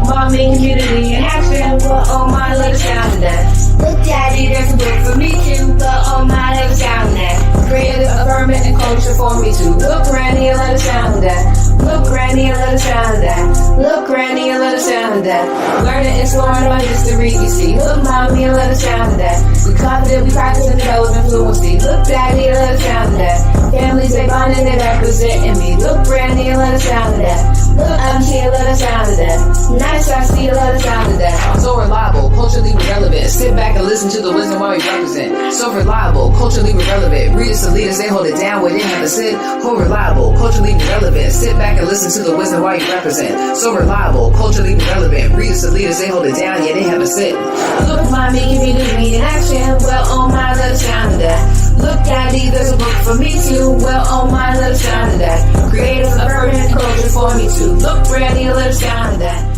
Look, mommy, community in action. But oh my, love the sound of that. Look, daddy, there's a book for me too. But oh my, love the sound of that. Creative, affirmative, and culture for me too. Look, granny, I love the sound of that. Look, granny, I love the sound of that. Look, granny, I love the sound of that. Learning, exploring my history, you see. Look, mommy, I love the sound of that. We confident, we practice and developing fluency. Look, daddy, I love the sound of that. Families, they bonding, they representing me. Look, granny, I love the sound of that. Look, auntie, I love the sound of that. Nice, I see, I love the sound of that. So reliable, culturally relevant. Sit back and listen to the wisdom while we represent. So reliable, culturally relevant. Readers to leaders, they hold it down where they have a sit. So reliable, culturally relevant. Sit back and listen to the wisdom while you represent. So reliable, culturally relevant. Readers to leaders, they hold it down, yeah, they have a sit. Look, mommy, community in action. Well, oh my, love the sound of that. Look, daddy, there's a book for me too. Well, oh my, love the sound of that. Creative, affirmative, culture for me too. Look, granny, I love the sound of that.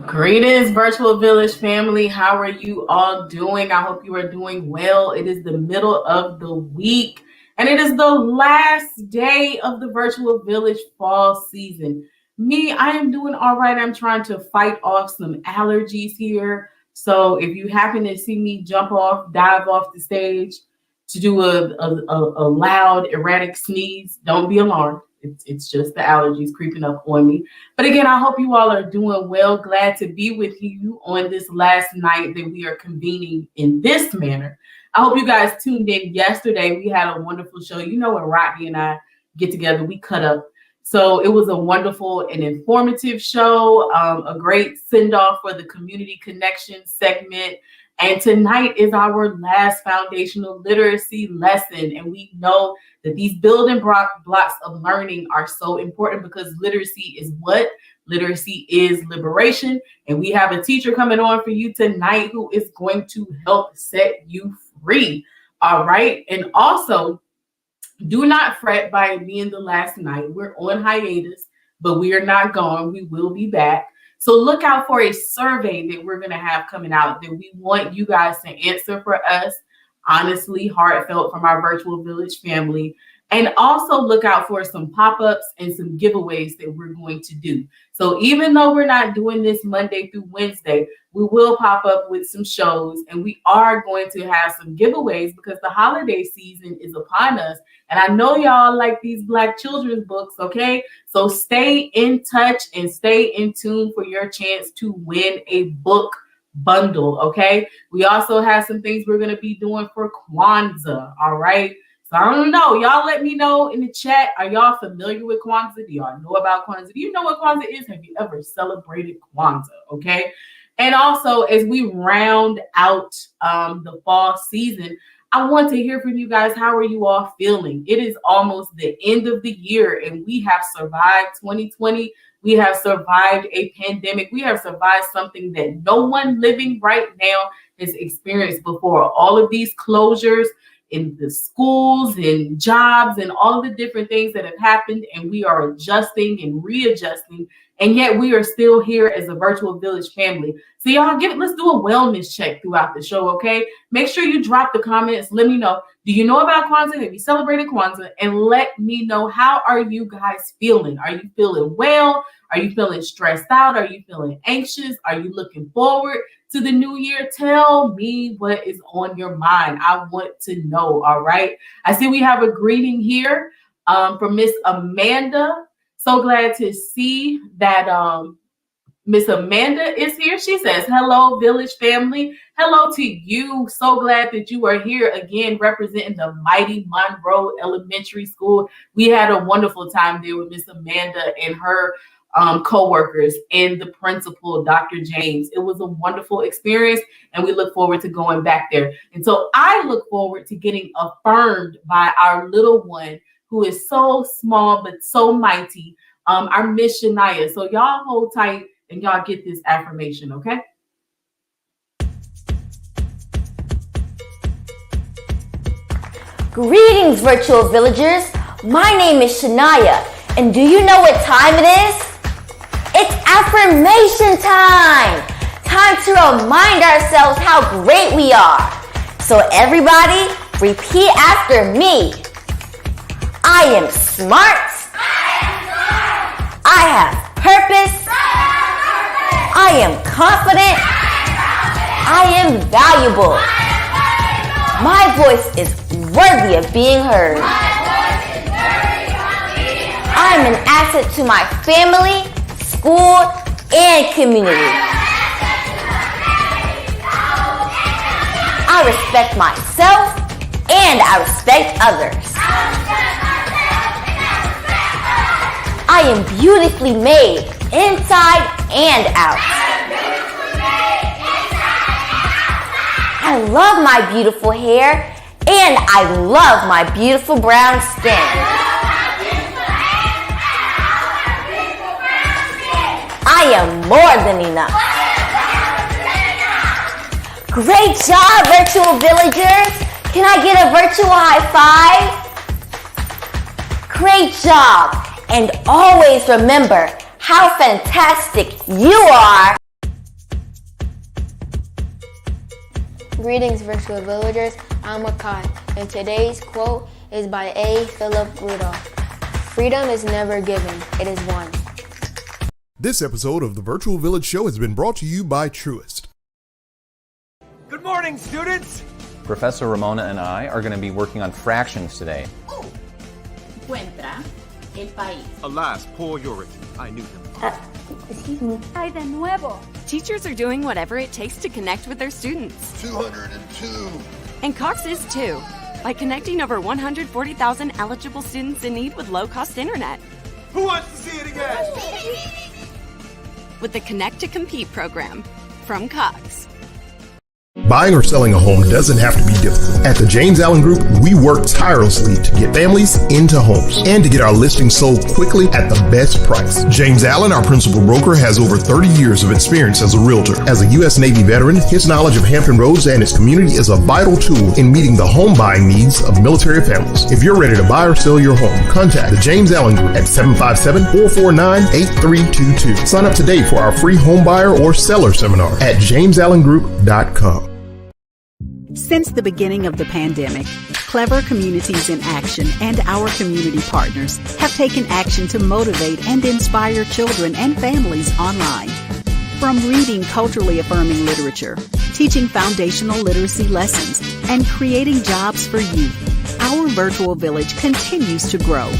Greetings, Virtual Village family. How are you all doing? I hope you are doing well. It is the middle of the week, and it is the last day of the Virtual Village fall season. I am doing all right. I'm trying to fight off some allergies here. So if you happen to see me dive off the stage to do a loud, erratic sneeze, don't be alarmed. It's just the allergies creeping up on me. But again, I hope you all are doing well. Glad to be with you on this last night that we are convening in this manner. I hope you guys tuned in yesterday. We had a wonderful show. You know, when Rodney and I get together, we cut up. So it was a wonderful and informative show, a great send-off for the community connection segment. And tonight is our last foundational literacy lesson. And we know that these building blocks of learning are so important because literacy is what? Literacy is liberation. And we have a teacher coming on for you tonight who is going to help set you free. All right. And also, do not fret by it being the last night. We're on hiatus, but we are not gone. We will be back. So look out for a survey that we're going to have coming out that we want you guys to answer for us, honestly, heartfelt from our Virtual Village family. And also look out for some pop-ups and some giveaways that we're going to do. So even though we're not doing this Monday through Wednesday, we will pop up with some shows and we are going to have some giveaways because the holiday season is upon us. And I know y'all like these Black children's books, okay? So stay in touch and stay in tune for your chance to win a book bundle, okay? We also have some things we're going to be doing for Kwanzaa, all right? So I don't know. Y'all let me know in the chat. Are y'all familiar with Kwanzaa? Do y'all know about Kwanzaa? Do you know what Kwanzaa is? Have you ever celebrated Kwanzaa? Okay. And also, as we round out the fall season, I want to hear from you guys. How are you all feeling? It is almost the end of the year, and we have survived 2020. We have survived a pandemic. We have survived something that no one living right now has experienced before. All of these closures in the schools and jobs and all the different things that have happened, and we are adjusting and readjusting, and yet we are still here as a Virtual Village family. So y'all let's do a wellness check throughout the show, okay? Make sure you drop the comments. Let me know. Do you know about Kwanzaa? Have you celebrated Kwanzaa? And let me know, how are you guys feeling? Are you feeling well? Are you feeling stressed out? Are you feeling anxious? Are you looking forward to the new year? Tell me what is on your mind. I want to know, all right? I see we have a greeting here from Miss Amanda. So glad to see that Miss Amanda is here. She says, hello, Village family. Hello to you. So glad that you are here again, representing the mighty Monroe Elementary School. We had a wonderful time there with Miss Amanda and her co-workers and the principal, Dr. James. It was a wonderful experience, and we look forward to going back there. And so I look forward to getting affirmed by our little one, who is so small but so mighty, our Miss Shania. So y'all hold tight and y'all get this affirmation, okay? Greetings, Virtual Villagers. My name is Shania, and do you know what time it is? It's affirmation time! Time to remind ourselves how great we are. So everybody, repeat after me. I am smart. I have purpose. I am confident. I am valuable. My voice is worthy of being heard. I am an asset to my family, school, and community. I respect myself and I respect others. I am beautifully made inside and out. I love my beautiful hair and I love my beautiful brown skin. I am more than enough. Great job, virtual villagers. Can I get a virtual high five? Great job. And always remember how fantastic you are. Greetings, virtual villagers. I'm Akai, and today's quote is by A. Philip Rudolph. Freedom is never given, it is won. This episode of the Virtual Village Show has been brought to you by Truist. Good morning, students! Professor Ramona and I are going to be working on fractions today. Encuentra el país. Alas, poor Yorick. I knew him. Excuse me. Ay, de nuevo. Teachers are doing whatever it takes to connect with their students. 202. And Cox is too, by connecting over 140,000 eligible students in need with low-cost internet. Who wants to see it again? With the Connect to Compete program from Cox. Buying or selling a home doesn't have to be difficult. At the James Allen Group, we work tirelessly to get families into homes and to get our listings sold quickly at the best price. James Allen, our principal broker, has over 30 years of experience as a realtor. As a U.S. Navy veteran, his knowledge of Hampton Roads and its community is a vital tool in meeting the home buying needs of military families. If you're ready to buy or sell your home, contact the James Allen Group at 757-449-8322. Sign up today for our free home buyer or seller seminar at jamesallengroup.com. Since the beginning of the pandemic, Clever Communities in Action and our community partners have taken action to motivate and inspire children and families online. From reading culturally affirming literature, teaching foundational literacy lessons, and creating jobs for youth, our virtual village continues to grow.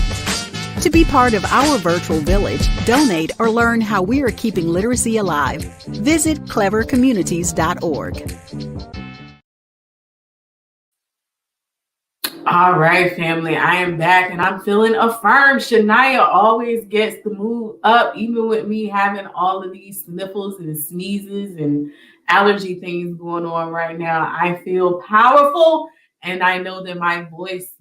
To be part of our virtual village, donate or learn how we are keeping literacy alive, visit clevercommunities.org. All right, family, I am back and I'm feeling affirmed. Shania always gets the mood up, even with me having all of these sniffles and sneezes and allergy things going on right now. I feel powerful and I know that my voice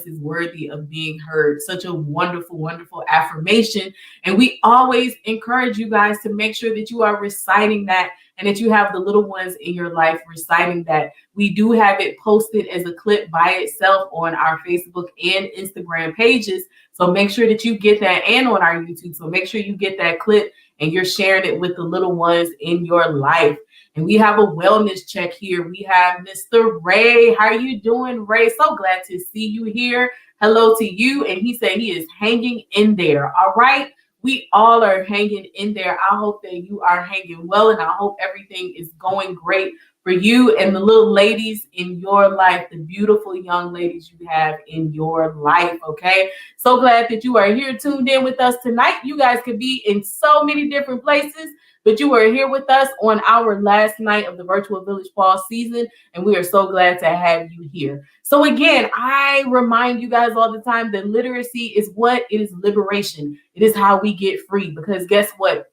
is worthy of being heard. Such a wonderful, wonderful affirmation. And we always encourage you guys to make sure that you are reciting that and that you have the little ones in your life reciting that. We do have it posted as a clip by itself on our Facebook and Instagram pages. So make sure that you get that, and on our YouTube. So make sure you get that clip and you're sharing it with the little ones in your life. And we have a wellness check here. We have Mr. Ray. How are you doing, Ray? So glad to see you here. Hello to you. And he said he is hanging in there. All right. We all are hanging in there. I hope that you are hanging well, and I hope everything is going great for you and the little ladies in your life, the beautiful young ladies you have in your life, okay? So glad that you are here tuned in with us tonight. You guys could be in so many different places, but you are here with us on our last night of the Virtual Village Fall season, and we are so glad to have you here. So again, I remind you guys all the time that literacy is what? It is liberation. It is how we get free, because guess what?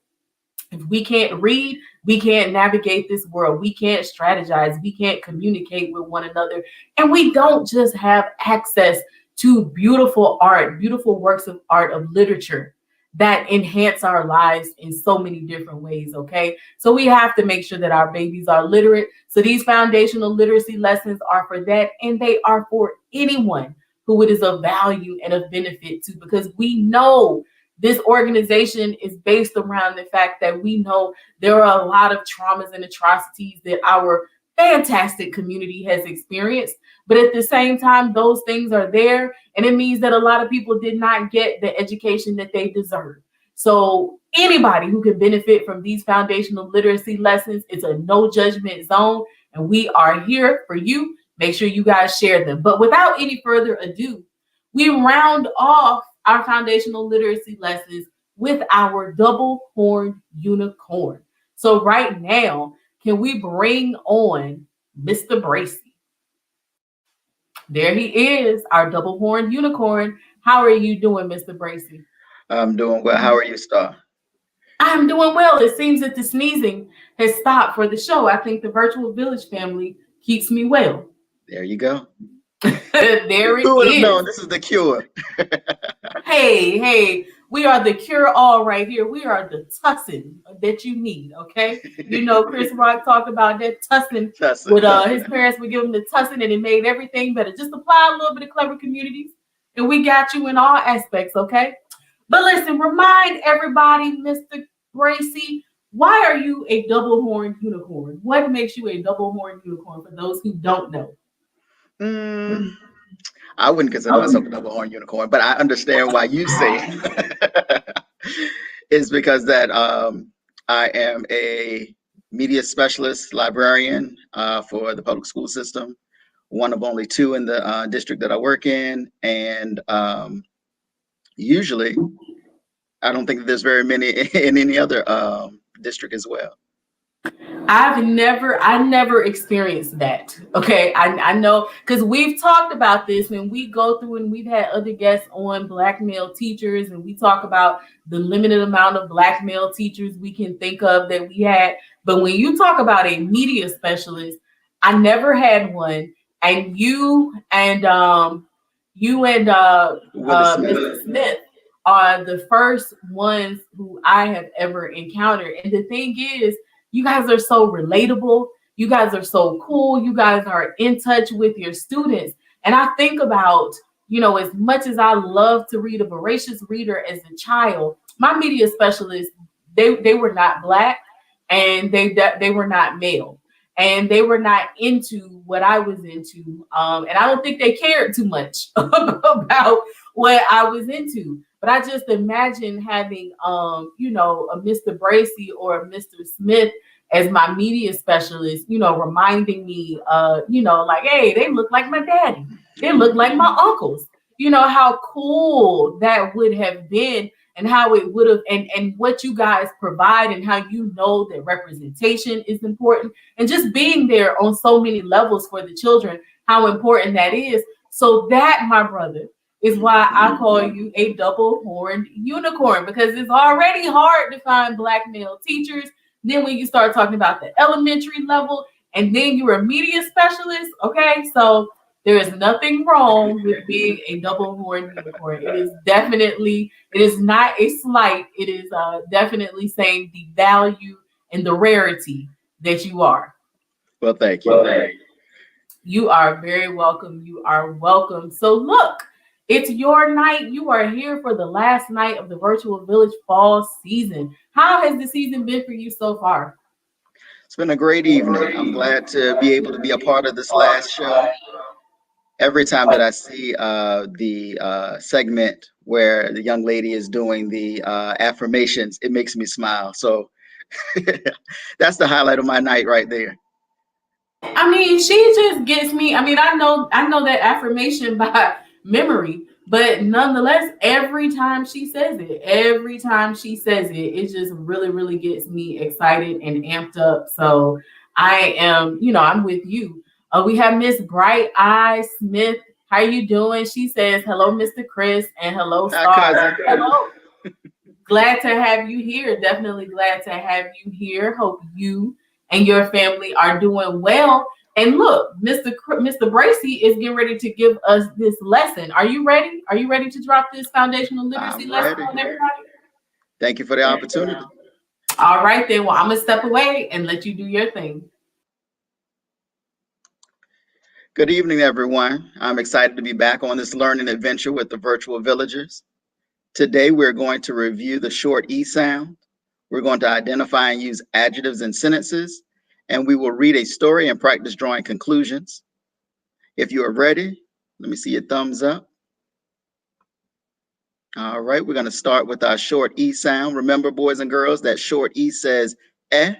If we can't read, we can't navigate this world. We can't strategize. We can't communicate with one another. And we don't just have access to beautiful art, beautiful works of art, of literature that enhance our lives in so many different ways, okay? So we have to make sure that our babies are literate. So these foundational literacy lessons are for that, and they are for anyone who it is of value and of benefit to, because we know this organization is based around the fact that we know there are a lot of traumas and atrocities that our fantastic community has experienced. But at the same time, those things are there. And it means that a lot of people did not get the education that they deserve. So anybody who can benefit from these foundational literacy lessons, it's a no judgment zone, and we are here for you. Make sure you guys share them. But without any further ado, we round off our foundational literacy lessons with our double horned unicorn. So right now, can we bring on Mr. Bracey? There he is, our double horned unicorn. How are you doing, Mr. Bracey? I'm doing well. How are you, Star? I'm doing well. It seems that the sneezing has stopped for the show. I think the virtual village family keeps me well. There you go. There it Who would have is. known? This is the cure. Hey, we are the cure all right here. We are the tussin that you need, okay? You know, Chris Rock talked about that tussin. With his parents would give him the tussin and it made everything better. Just apply a little bit of clever communities and we got you in all aspects, okay? But listen, remind everybody, Mr. Bracey, why are you a double horned unicorn? What makes you a double horned unicorn for those who don't know? I wouldn't consider myself a double horned unicorn, but I understand why you say it. It's because that I am a media specialist librarian for the public school system, one of only two in the district that I work in, and usually I don't think that there's very many in any other district as well. I never experienced that. Okay. I know because we've talked about this when we go through and we've had other guests on Black male teachers and we talk about the limited amount of Black male teachers we can think of that we had. But when you talk about a media specialist, I never had one. And you and Mr. Smith are the first ones who I have ever encountered. And the thing is, you guys are so relatable. You guys are so cool. You guys are in touch with your students. And I think about, you know, as much as I love to read a voracious reader as a child, my media specialists, they were not Black and they were not male. And they were not into what I was into. And I don't think they cared too much about what I was into. But I just imagine having, you know, a Mr. Bracey or a Mr. Smith as my media specialist, you know, reminding me, you know, like, hey, they look like my daddy. They look like my uncles. You know, how cool that would have been and how it would have, and what you guys provide and how you know that representation is important and just being there on so many levels for the children, how important that is. So that, my brother, is why I call you a double horned unicorn, because it's already hard to find Black male teachers. Then when you start talking about the elementary level and then you're a media specialist, okay? So there is nothing wrong with being a double horned unicorn. It is not a slight. It is definitely saying the value and the rarity that you are. Well, thank you. You are very welcome. You are welcome. So look, it's your night. You are here for the last night of the Virtual Village fall season. How has the season been for you so far? It's been a great evening. I'm glad to be able to be a part of this last show. Every time that I see the segment where the young lady is doing the affirmations, it makes me smile. So that's the highlight of my night right there. I mean, she just gets me. I mean, I know that affirmation by memory, but nonetheless, every time she says it, it just really, really gets me excited and amped up. So I am, you know, I'm with you. We have Miss Bright Eye Smith. How you doing? She says, hello, Mr. Chris, and hello, Star. Hello. Glad to have you here. Definitely glad to have you here. Hope you and your family are doing well. And look, Mr. Bracey is getting ready to give us this lesson. Are you ready? Are you ready to drop this foundational literacy lesson on everybody? Thank you for the opportunity. All right, then. Well, I'm going to step away and let you do your thing. Good evening, everyone. I'm excited to be back on this learning adventure with the virtual villagers. Today, we're going to review the short E sound. We're going to identify and use adjectives in sentences, and we will read a story and practice drawing conclusions. If you are ready, let me see your thumbs up. All right, we're going to start with our short E sound. Remember, boys and girls, that short E says eh.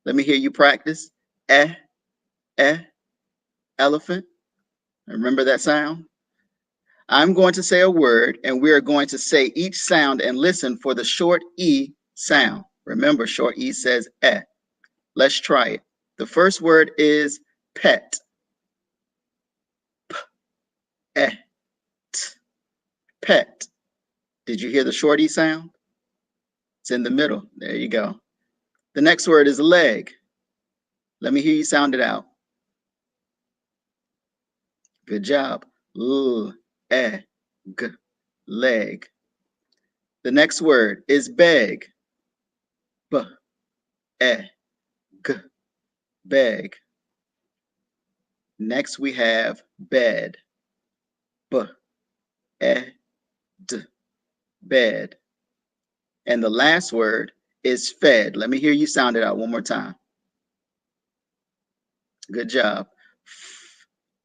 Let me hear you practice. Eh, eh, elephant. Remember that sound? I'm going to say a word, and we are going to say each sound and listen for the short E sound. Remember, short E says eh. Let's try it. The first word is pet. P, eh, t, pet. Did you hear the short E sound? It's in the middle. There you go. The next word is leg. Let me hear you sound it out. Good job. L, e, g, leg. The next word is beg. B, e, g, beg. Next we have bed. B, e, d, bed. And the last word is fed. Let me hear you sound it out one more time. Good job.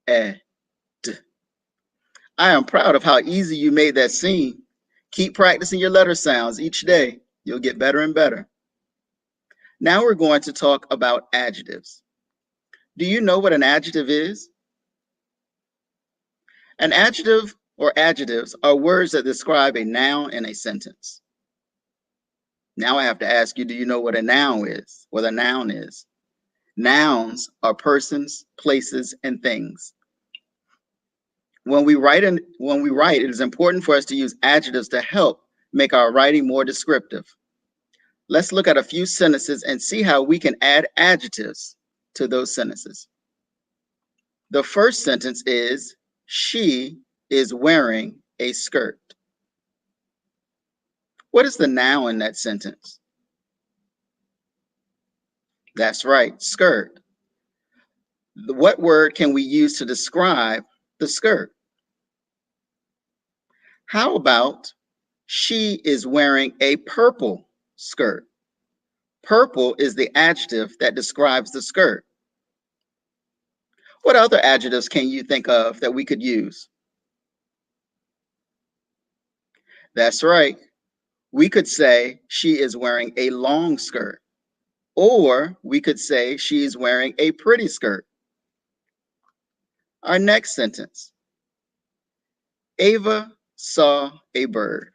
F, e, d. I am proud of how easy you made that seem. Keep practicing your letter sounds each day. You'll get better and better. Now we're going to talk about adjectives. Do you know what an adjective is? An adjective or adjectives are words that describe a noun in a sentence. Now I have to ask you, do you know what a noun is? What a noun is? Nouns are persons, places, and things. When we write, it is important for us to use adjectives to help make our writing more descriptive. Let's look at a few sentences and see how we can add adjectives to those sentences. The first sentence is, she is wearing a skirt. What is the noun in that sentence? That's right, skirt. What word can we use to describe the skirt? How about she is wearing a purple skirt? Purple is the adjective that describes the skirt. What other adjectives can you think of that we could use? That's right. We could say she is wearing a long skirt, or we could say she is wearing a pretty skirt. Our next sentence. Ava saw a bird.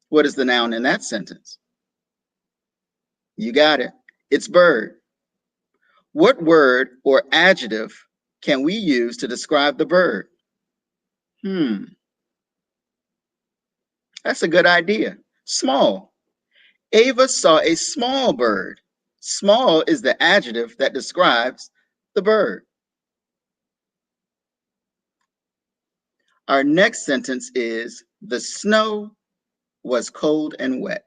What is the noun in that sentence? You got it. It's bird. What word or adjective can we use to describe the bird? That's a good idea. Small. Ava saw a small bird. Small is the adjective that describes the bird. Our next sentence is, the snow was cold and wet.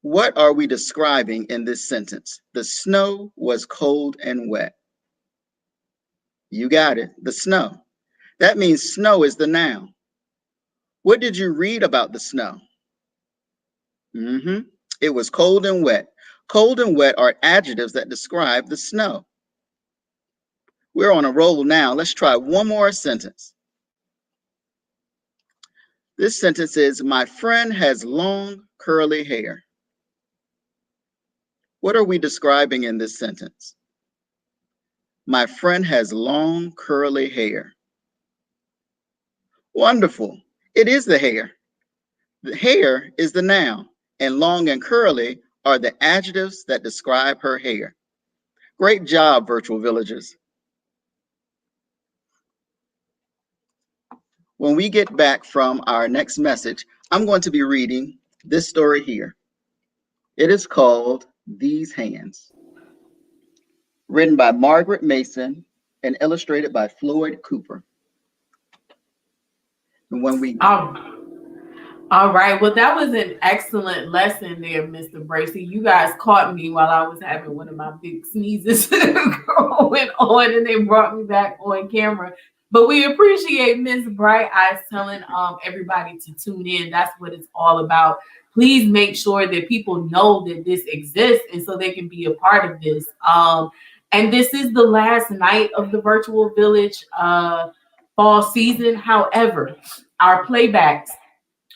What are we describing in this sentence? The snow was cold and wet. You got it, the snow. That means snow is the noun. What did you read about the snow? It was cold and wet. Cold and wet are adjectives that describe the snow. We're on a roll now. Let's try one more sentence. This sentence is, my friend has long curly hair. What are we describing in this sentence? My friend has long curly hair. Wonderful. It is the hair. The hair is the noun, and long and curly are the adjectives that describe her hair. Great job, virtual villagers. When we get back from our next message, I'm going to be reading this story here. It is called These Hands, written by Margaret Mason and illustrated by Floyd Cooper. And when we all right, well, that was an excellent lesson there, Mr. Bracey. You guys caught me while I was having one of my big sneezes going on, and they brought me back on camera. But we appreciate Ms. Bright Eyes telling everybody to tune in. That's what it's all about. Please make sure that people know that this exists, and so they can be a part of this. And this is the last night of the virtual village. fall season. However, our playbacks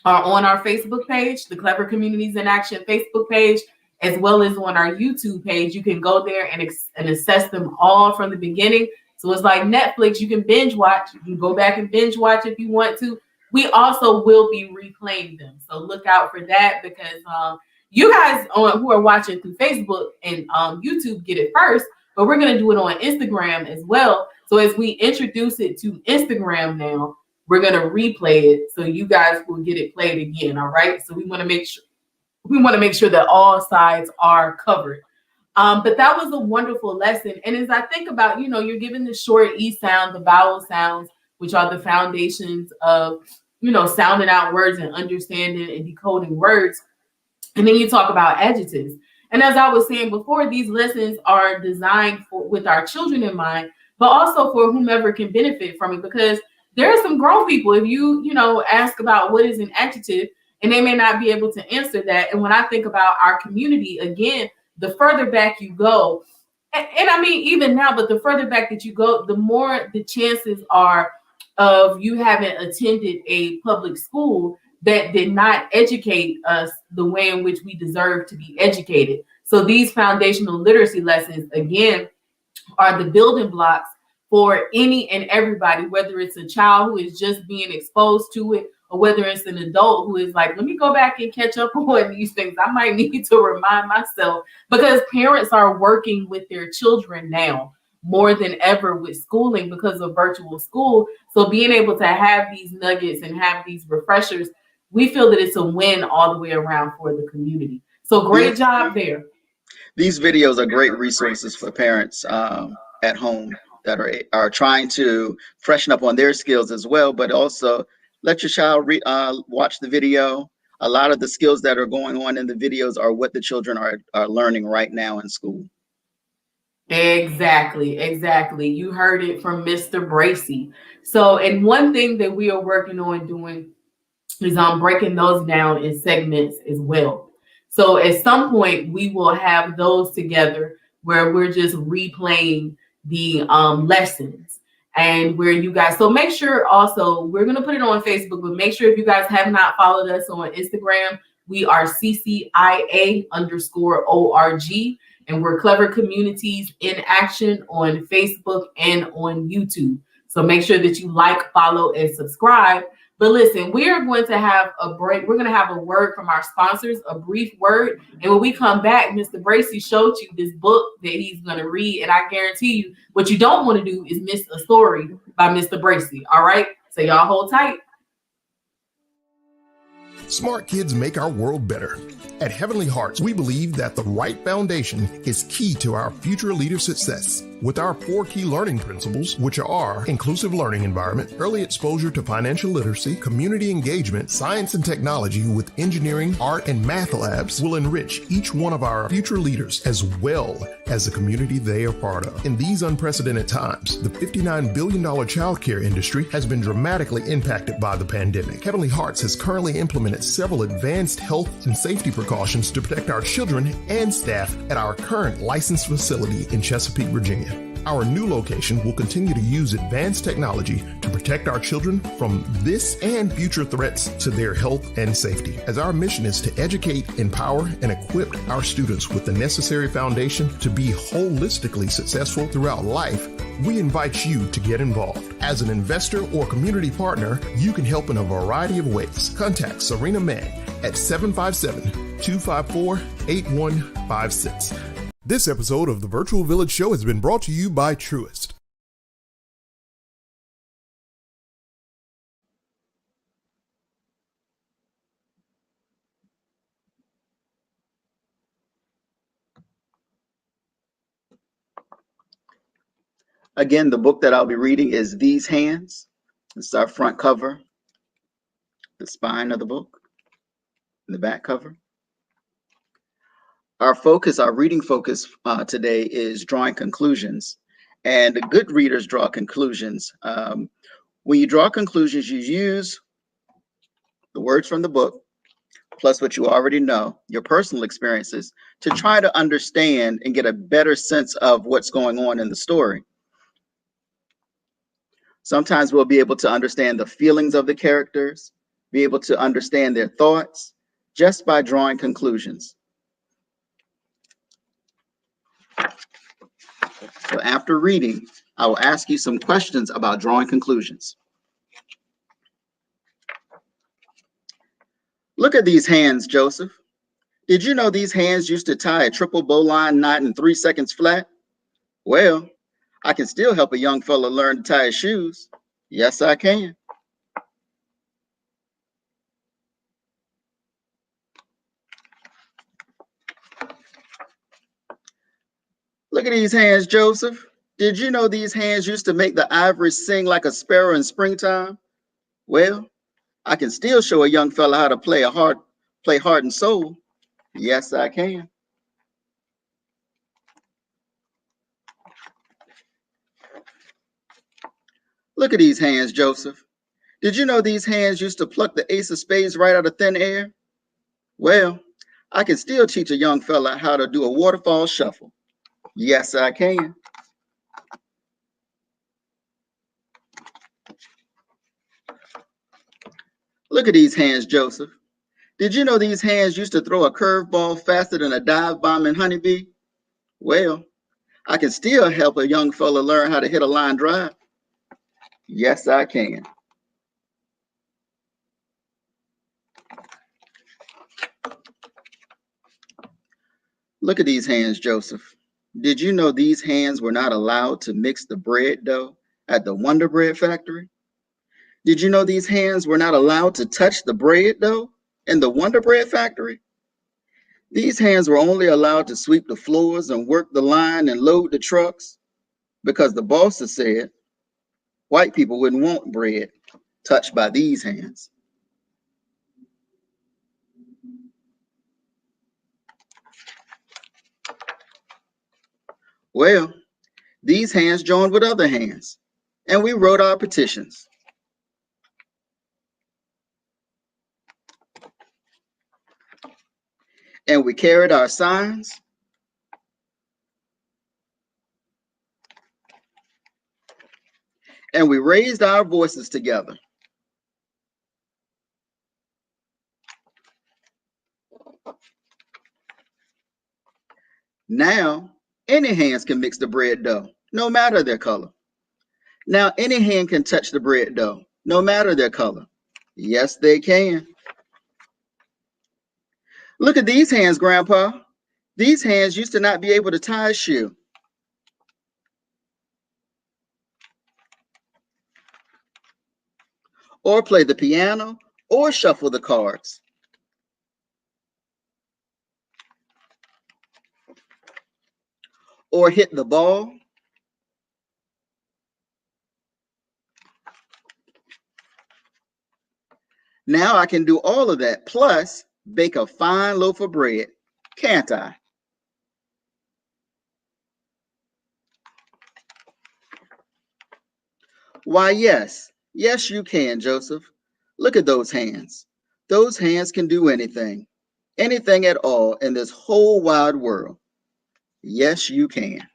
are on our Facebook page, the Clever Communities in Action Facebook page, as well as on our YouTube page. You can go there and assess them all from the beginning. So it's like Netflix, you can binge watch. You can go back and binge watch if you want to. We also will be replaying them. So look out for that, because you guys who are watching through Facebook and YouTube get it first, but we're going to do it on Instagram as well. So as we introduce it to Instagram now, we're going to replay it so you guys will get it played again. All right. So we want to make sure that all sides are covered. But that was a wonderful lesson. And as I think about, you're given the short E sound, the vowel sounds, which are the foundations of, sounding out words and understanding and decoding words. And then you talk about adjectives. And as I was saying before, these lessons are designed with our children in mind, but also for whomever can benefit from it, because there are some grown people, if you ask about what is an adjective, and they may not be able to answer that. And when I think about our community, again, the further back you go, and I mean, even now, but the further back that you go, the more the chances are of you having attended a public school that did not educate us the way in which we deserve to be educated. So these foundational literacy lessons, again, are the building blocks for any and everybody, whether it's a child who is just being exposed to it, or whether it's an adult who is like, let me go back and catch up on these things. I might need to remind myself, because parents are working with their children now more than ever with schooling because of virtual school. So being able to have these nuggets and have these refreshers, we feel that it's a win all the way around for the community. So great job there. These videos are great resources for parents at home that are trying to freshen up on their skills as well, but also let your child watch the video. A lot of the skills that are going on in the videos are what the children are learning right now in school. Exactly. You heard it from Mr. Bracey. So, and one thing that we are working on doing is breaking those down in segments as well. So at some point we will have those together where we're just replaying the lessons, and where you guys, so make sure also, we're going to put it on Facebook, but make sure if you guys have not followed us on Instagram, we are CCIA_ORG, and we're Clever Communities in Action on Facebook and on YouTube. So make sure that you like, follow, and subscribe. But listen, we are going to have a break. We're going to have a word from our sponsors, a brief word. And when we come back, Mr. Bracey showed you this book that he's going to read. And I guarantee you, what you don't want to do is miss a story by Mr. Bracey. All right? So y'all hold tight. Smart kids make our world better. At Heavenly Hearts, we believe that the right foundation is key to our future leader success. With our 4 key learning principles, which are inclusive learning environment, early exposure to financial literacy, community engagement, science and technology with engineering, art, and math labs, will enrich each one of our future leaders as well as the community they are part of. In these unprecedented times, the $59 billion childcare industry has been dramatically impacted by the pandemic. Heavenly Hearts has currently implemented several advanced health and safety precautions to protect our children and staff at our current licensed facility in Chesapeake, Virginia. Our new location will continue to use advanced technology to protect our children from this and future threats to their health and safety, as our mission is to educate, empower, and equip our students with the necessary foundation to be holistically successful throughout life. We invite you to get involved. As an investor or community partner, you can help in a variety of ways. Contact Serena Mag at 757-254-8156. This episode of the Virtual Village Show has been brought to you by Truist. Again, the book that I'll be reading is These Hands. This is our front cover, the spine of the book, and the back cover. Our reading focus today is drawing conclusions. And good readers draw conclusions. When you draw conclusions, you use the words from the book, plus what you already know, your personal experiences, to try to understand and get a better sense of what's going on in the story. Sometimes we'll be able to understand the feelings of the characters, be able to understand their thoughts just by drawing conclusions. So after reading, I will ask you some questions about drawing conclusions. Look at these hands, Joseph. Did you know these hands used to tie a triple bowline knot in 3 seconds flat? Well, I can still help a young fella learn to tie his shoes. Yes, I can. Look at these hands, Joseph. Did you know these hands used to make the ivory sing like a sparrow in springtime? Well, I can still show a young fella how to play heart and soul. Yes, I can. Look at these hands, Joseph. Did you know these hands used to pluck the ace of spades right out of thin air? Well, I can still teach a young fella how to do a waterfall shuffle. Yes, I can. Look at these hands, Joseph. Did you know these hands used to throw a curveball faster than a dive bomb in honeybee? Well, I can still help a young fella learn how to hit a line drive. Yes, I can. Look at these hands, Joseph. Did you know these hands were not allowed to mix the bread dough at the Wonder Bread factory? Did you know these hands were not allowed to touch the bread dough in the Wonder Bread factory? These hands were only allowed to sweep the floors and work the line and load the trucks because the bosses said white people wouldn't want bread touched by these hands. Well, these hands joined with other hands, and we wrote our petitions. And we carried our signs. And we raised our voices together. Now, any hands can mix the bread dough, no matter their color. Now, any hand can touch the bread dough, no matter their color. Yes, they can. Look at these hands, Grandpa. These hands used to not be able to tie a shoe. Or play the piano, or shuffle the cards. Or hit the ball. Now I can do all of that, plus bake a fine loaf of bread, can't I? Why, yes. Yes, you can, Joseph. Look at those hands. Those hands can do anything, anything at all in this whole wide world. Yes, you can.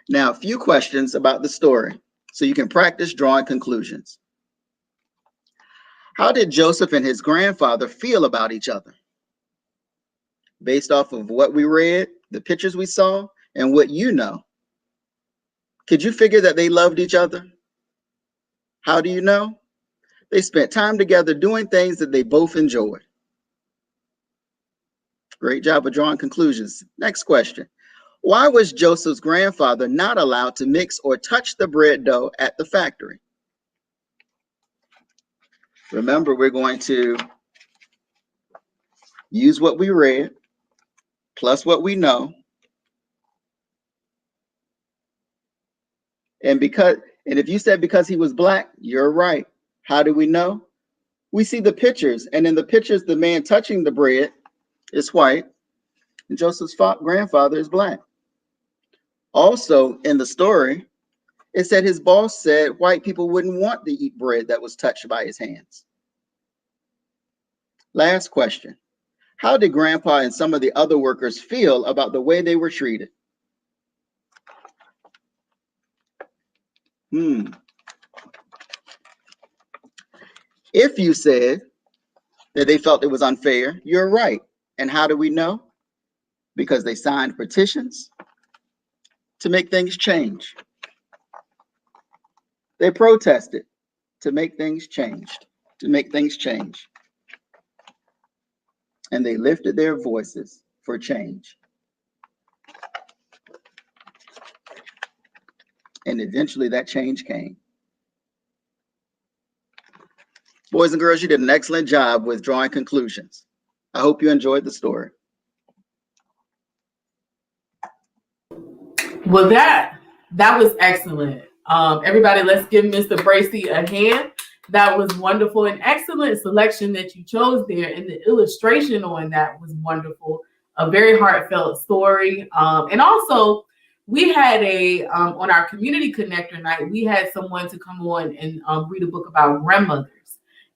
Now, a few questions about the story so you can practice drawing conclusions. How did Joseph and his grandfather feel about each other? Based off of what we read, the pictures we saw, and what you know, could you figure that they loved each other? How do you know? They spent time together doing things that they both enjoyed. Great job of drawing conclusions. Next question. Why was Joseph's grandfather not allowed to mix or touch the bread dough at the factory? Remember, we're going to use what we read plus what we know. And if you said because he was black, you're right. How do we know? We see the pictures, and in the pictures, the man touching the bread is white, and Joseph's grandfather is black. Also, in the story, it said his boss said white people wouldn't want to eat bread that was touched by his hands. Last question. How did Grandpa and some of the other workers feel about the way they were treated? If you said that they felt it was unfair, you're right. And how do we know? Because they signed petitions to make things change. They protested to make things change, And they lifted their voices for change. And eventually that change came. Boys and girls, you did an excellent job with drawing conclusions. I hope you enjoyed the story. Well, that was excellent. Everybody, let's give Mr. Bracey a hand. That was wonderful. An excellent selection that you chose there, and the illustration on that was wonderful. A very heartfelt story. And also, we had on our community connector night, we had someone to come on and read a book about grandmothers.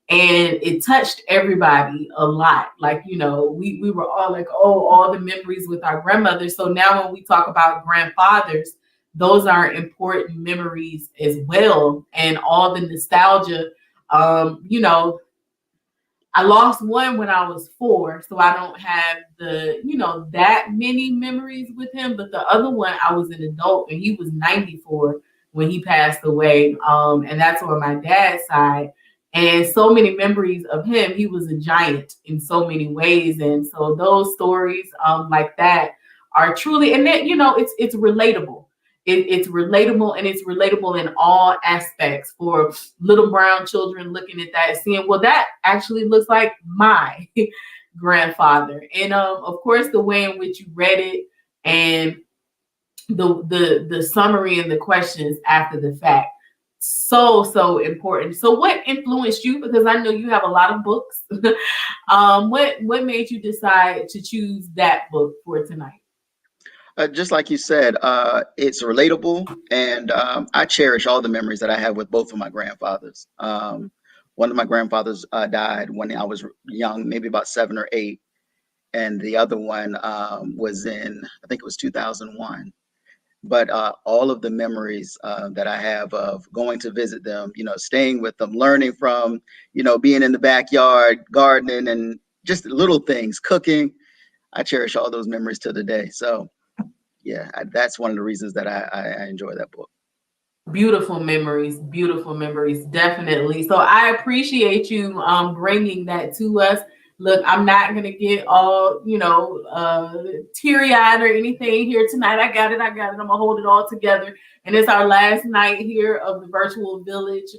And it touched everybody a lot. Like, you know, we were all like, oh, all the memories with our grandmothers. So now when we talk about grandfathers, those are important memories as well. And all the nostalgia, you know, I lost one when I was 4, so I don't have that many memories with him. But the other one, I was an adult and he was 94 when he passed away. And that's on my dad's side. And so many memories of him. He was a giant in so many ways. And so those stories like that are truly, and then, you know, it's relatable. It's relatable, and it's relatable in all aspects for little brown children looking at that, seeing, well, that actually looks like my grandfather. And of course, the way in which you read it and the summary and the questions after the fact. So important. So what influenced you? Because I know you have a lot of books. What made you decide to choose that book for tonight? Just like you said, it's relatable, and I cherish all the memories that I have with both of my grandfathers. One of my grandfathers died when I was young, maybe about 7 or 8, and the other one was in, I think it was 2001. But all of the memories that I have of going to visit them, you know, staying with them, learning from, you know, being in the backyard, gardening, and just little things, cooking. I cherish all those memories to the day. So, yeah, that's one of the reasons that I enjoy that book. Beautiful memories, definitely. So I appreciate you bringing that to us. Look, I'm not going to get all, teary-eyed or anything here tonight. I got it. I'm going to hold it all together. And it's our last night here of the Virtual Village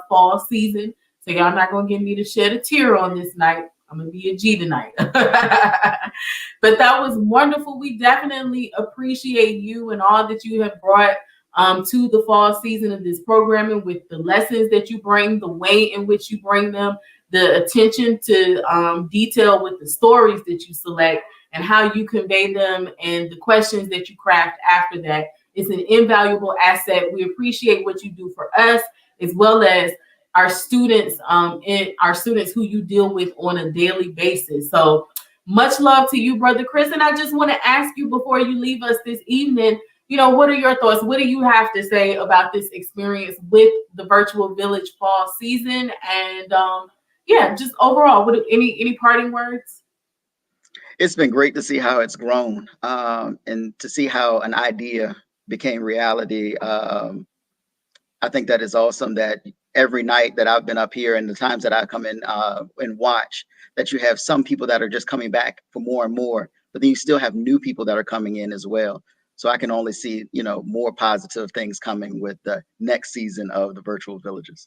fall season. So y'all not going to get me to shed a tear on this night. I'm going to be a G tonight. But that was wonderful. We definitely appreciate you and all that you have brought to the fall season of this programming, with the lessons that you bring, the way in which you bring them, the attention to detail with the stories that you select and how you convey them, and the questions that you craft after that. It's an invaluable asset. We appreciate what you do for us, as well as our students, who you deal with on a daily basis. So much love to you, Brother Chris. And I just want to ask you, before you leave us this evening, what are your thoughts? What do you have to say about this experience with the Virtual Village fall season? And just overall, any parting words? It's been great to see how it's grown, and to see how an idea became reality. I think that is awesome that every night that I've been up here and the times that I come in and watch, that you have some people that are just coming back for more and more, but then you still have new people that are coming in as well. So I can only see, more positive things coming with the next season of the Virtual Villages.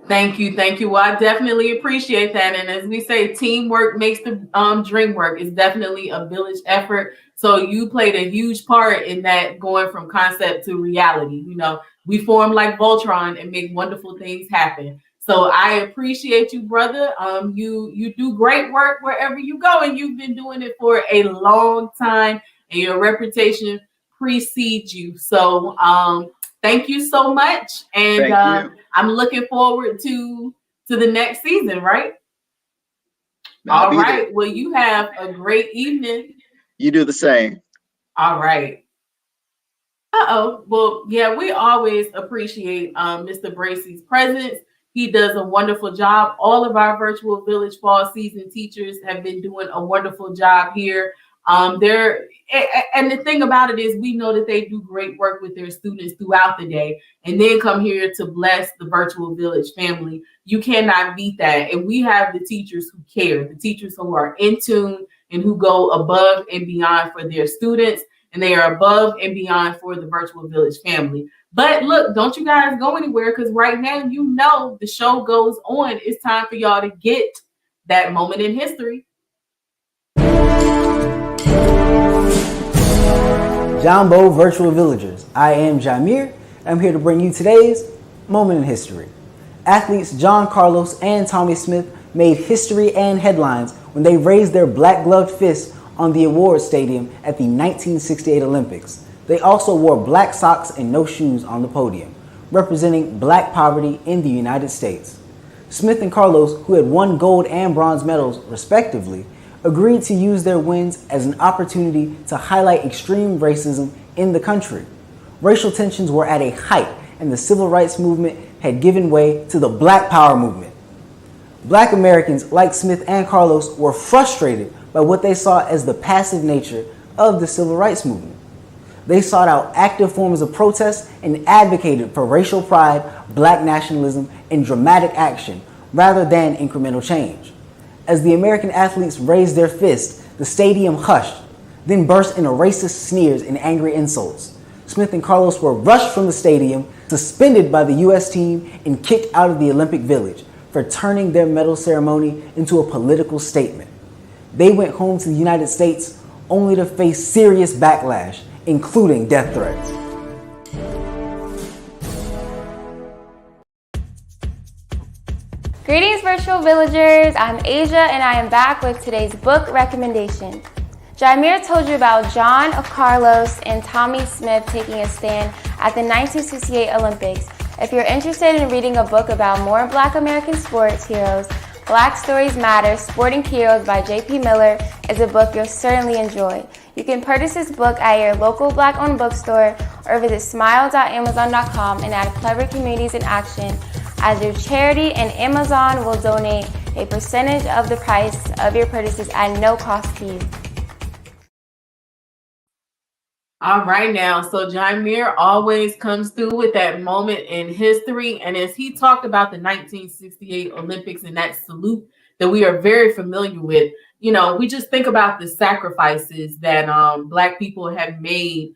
Thank you. Well, I definitely appreciate that. And as we say, teamwork makes the dream work. It's definitely a village effort. So you played a huge part in that, going from concept to reality. We form like Voltron and make wonderful things happen. So I appreciate you, brother. You do great work wherever you go, and you've been doing it for a long time, and your reputation precedes you. So thank you so much. And I'm looking forward to the next season, right? I'll All be there. right. Well, you have a great evening. You do the same. All right. Uh-oh. Well, yeah, we always appreciate Mr. Bracey's presence. He does a wonderful job. All of our virtual village fall season teachers have been doing a wonderful job here. And the thing about it is we know that they do great work with their students throughout the day and then come here to bless the virtual village family. You cannot beat that. And we have the teachers who care, the teachers who are in tune and who go above and beyond for their students. And they are above and beyond for the virtual village family. But look, don't you guys go anywhere, because right now, you know, the show goes on. It's time for y'all to get that moment in history. Jumbo Virtual Villagers. I am Jameer. I'm here to bring you today's moment in history. Athletes John Carlos and Tommy Smith made history and headlines when they raised their black gloved fists on the awards stadium at the 1968 Olympics. They also wore black socks and no shoes on the podium, representing black poverty in the United States. Smith and Carlos, who had won gold and bronze medals respectively, agreed to use their wins as an opportunity to highlight extreme racism in the country. Racial tensions were at a height, and the civil rights movement had given way to the Black Power movement. Black Americans like Smith and Carlos were frustrated by what they saw as the passive nature of the civil rights movement. They sought out active forms of protest and advocated for racial pride, black nationalism, and dramatic action rather than incremental change. As the American athletes raised their fists, the stadium hushed, then burst into racist sneers and angry insults. Smith and Carlos were rushed from the stadium, suspended by the U.S. team, and kicked out of the Olympic Village for turning their medal ceremony into a political statement. They went home to the United States only to face serious backlash, including death threats. Greetings, virtual villagers. I'm Asia, and I am back with today's book recommendation. Jameer told you about John Carlos and Tommy Smith taking a stand at the 1968 Olympics. If you're interested in reading a book about more Black American sports heroes, Black Stories Matter, Sporting Heroes by J.P. Miller is a book you'll certainly enjoy. You can purchase this book at your local Black-owned bookstore or visit smile.amazon.com and add Clever Communities in Action as your charity, and Amazon will donate a percentage of the price of your purchases at no cost to you. All right now, so Jameer always comes through with that moment in history. And as he talked about the 1968 Olympics and that salute that we are very familiar with, you know, we just think about the sacrifices that Black people have made.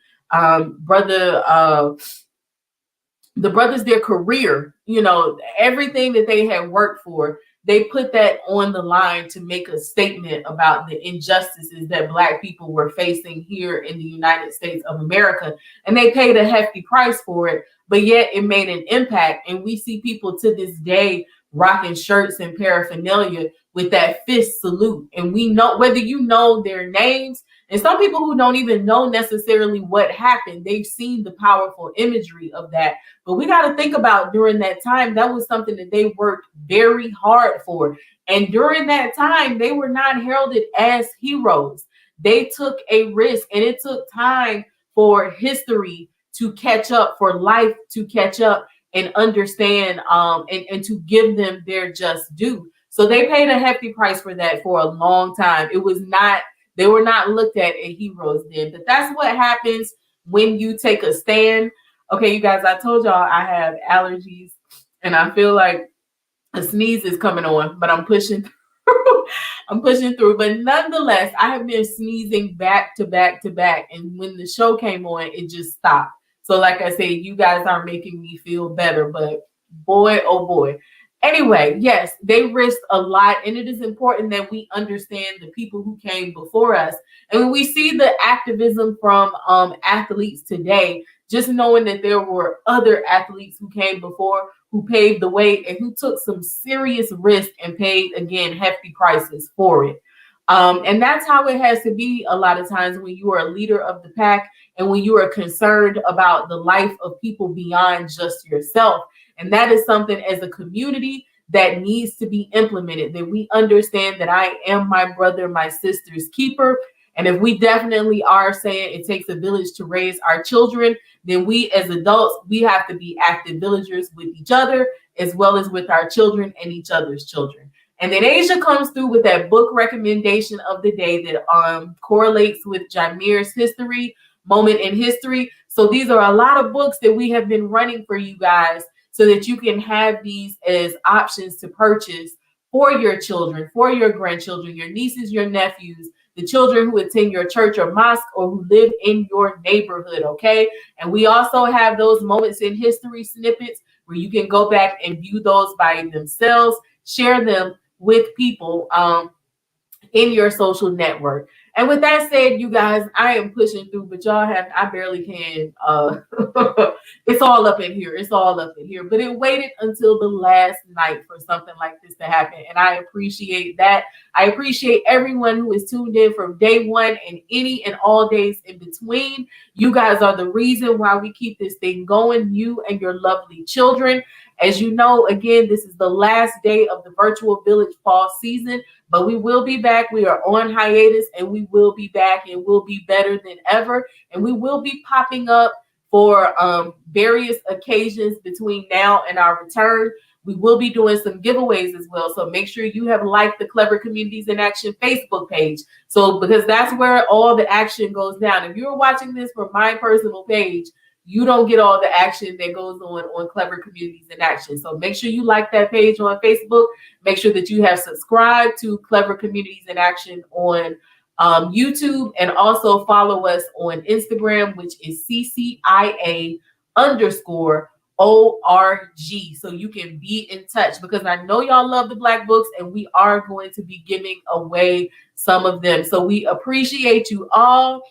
The brothers, their career, you know, everything that they had worked for, they put that on the line to make a statement about the injustices that Black people were facing here in the United States of America. And they paid a hefty price for it, but yet it made an impact. And we see people to this day rocking shirts and paraphernalia with that fist salute. And we know, whether you know their names, and some people who don't even know necessarily what happened, they've seen the powerful imagery of that. But we got to think about during that time, that was something that they worked very hard for. And during that time, they were not heralded as heroes. They took a risk, and it took time for history to catch up, for life to catch up and understand and to give them their just due. So they paid a hefty price for that for a long time. It was not, they were not looked at as heroes then, but that's what happens when you take a stand. Okay, you guys, I told y'all I have allergies and I feel like a sneeze is coming on, but I'm pushing through. I'm pushing through. But nonetheless, I have been sneezing back to back to back. And when the show came on, it just stopped. So like I said, you guys are making me feel better, but boy, oh boy. Anyway, yes, they risked a lot, and it is important that we understand the people who came before us. And when we see the activism from athletes today, just knowing that there were other athletes who came before, who paved the way, and who took some serious risk and paid, again, hefty prices for it. And that's how it has to be a lot of times when you are a leader of the pack and when you are concerned about the life of people beyond just yourself. And that is something as a community that needs to be implemented, that we understand that I am my brother, my sister's keeper. And if we definitely are saying it takes a village to raise our children, then we as adults, we have to be active villagers with each other, as well as with our children and each other's children. And then Asia comes through with that book recommendation of the day that correlates with Jameer's history, moment in history. So these are a lot of books that we have been running for you guys so that you can have these as options to purchase for your children, for your grandchildren, your nieces, your nephews, the children who attend your church or mosque or who live in your neighborhood, okay? And we also have those moments in history snippets where you can go back and view those by themselves, share them with people in your social network. And with that said, you guys, I am pushing through, but I barely can. It's all up in here. It's all up in here. But it waited until the last night for something like this to happen. And I appreciate that. I appreciate everyone who is tuned in from day one and any and all days in between. You guys are the reason why we keep this thing going, you and your lovely children. As you know, again, this is the last day of the Virtual Village fall season, but we will be back. We are on hiatus and we will be back and we'll be better than ever. And we will be popping up for various occasions between now and our return. We will be doing some giveaways as well. So make sure you have liked the Clever Communities in Action Facebook page. So because that's where all the action goes down. If you're watching this from my personal page, you don't get all the action that goes on Clever Communities in Action. So make sure you like that page on Facebook. Make sure that you have subscribed to Clever Communities in Action on YouTube, and also follow us on Instagram, which is CCIA_ORG. So you can be in touch, because I know y'all love the Black books and we are going to be giving away some of them. So we appreciate you all.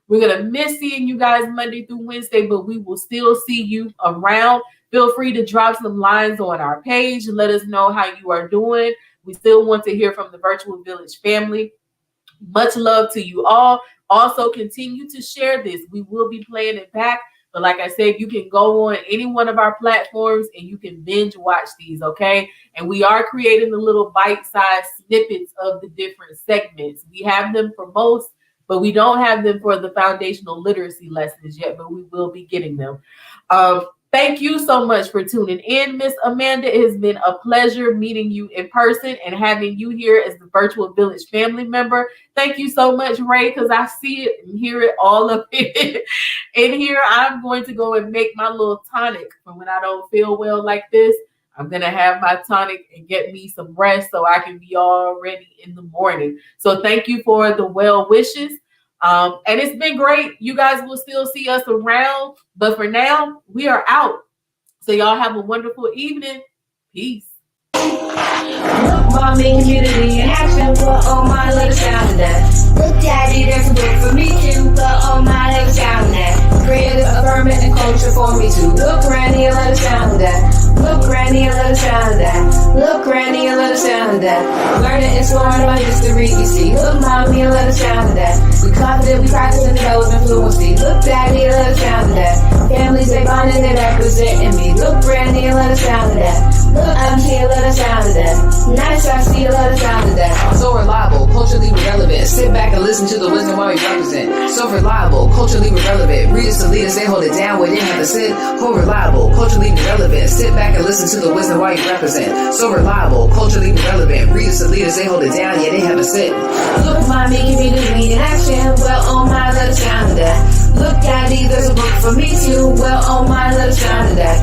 We're going to miss seeing you guys Monday through Wednesday, but we will still see you around. Feel free to drop some lines on our page and let us know how you are doing. We still want to hear from the Virtual Village family. Much love to you all. Also, continue to share this. We will be playing it back. But like I said, you can go on any one of our platforms and you can binge watch these, okay? And we are creating the little bite-sized snippets of the different segments. We have them for most, but we don't have them for the foundational literacy lessons yet, but we will be getting them. Thank you so much for tuning in, Miss Amanda. It has been a pleasure meeting you in person and having you here as the Virtual Village family member. Thank you so much, Ray, because I see it and hear it all up in here. I'm going to go and make my little tonic for when I don't feel well like this. I'm going to have my tonic and get me some rest so I can be all ready in the morning. So thank you for the well wishes. And it's been great. You guys will still see us around, but for now, we are out. So y'all have a wonderful evening. Peace. Look, mommy, community in action. But oh my, let us down to that. Look, daddy, there's a book for me too. But oh my, let us down to that. Creative, affirming, and culture for me too. Look, granny, let us down to that. Look, granny, let us down to that. Look, granny, let us down to that. Learning and exploring about history, you see. Look, mommy, let us down to that. We confident, we practice and develop fluency. Look, daddy, let us down to that. Families, they bonding and representing me. Look, granny, let us down to that. Look, I'm here, let us down to that. Nice, I see, let us down to that. So reliable, culturally relevant. Sit back and listen to the wisdom while we represent. So reliable, culturally relevant. Readers to leaders, they hold it down where they have to sit. So reliable, culturally relevant. Sit back and listen to the wisdom while you represent. So reliable, culturally relevant. Readers to leaders, they hold it down, yeah, they have to sit. Look, mommy, community in action. Well, oh my, let us down to that. Look, daddy, there's a book for me too. Well, oh my, let us down to that.